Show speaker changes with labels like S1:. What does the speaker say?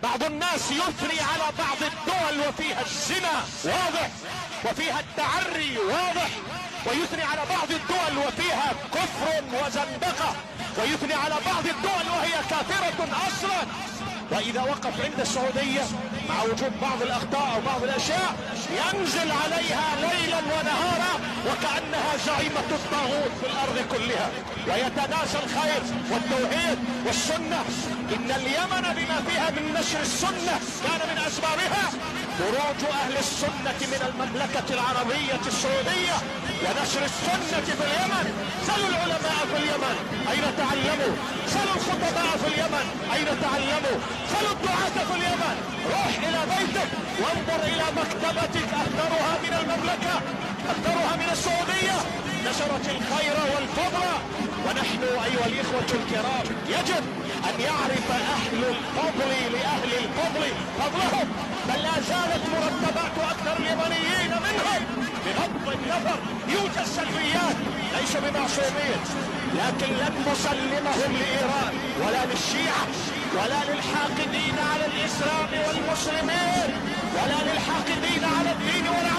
S1: بعض الناس يثني على بعض الدول وفيها الزنا واضح وفيها التعري واضح، ويثني على بعض الدول وفيها كفر وزندقة، ويثني على بعض الدول وهي كافرة اصلا. واذا وقف عند السعودية مع وجود بعض الاخطاء او بعض الاشياء ينزل عليها ليلا ونهارا وكأنها زعيمة الطاغوت في الارض كلها، ويتناسى الخير والتوحيد والسنة. ان اليمن بما فيها من نشر السنة كان من اسبابها خروج اهل السنة من المملكة العربية السعودية ونشر السنة في اليمن. سلوا العلماء في اليمن اين تعلموا، سلوا الخطباء في اليمن اين تعلموا، سلوا الدعاة في اليمن. روح الى بيتك وانظر الى مكتبتك، اكثرها من المملكة، اكثرها من السعودية، نشرت الخير والفضل. ونحن ايها الاخوة الكرام يجب ان يعرف اهل الفضل لاهل الفضل فضلهم، بل لا زالت مرتبات اكثر اليمنيين منهم بغض النظر يوجد سلبيات، ليسوا بمعصومين، لكن لن نسلمهم لايران ولا للشيعة ولا للحاقدين على الاسلام والمسلمين ولا للحاقدين على الدين والعقيدة.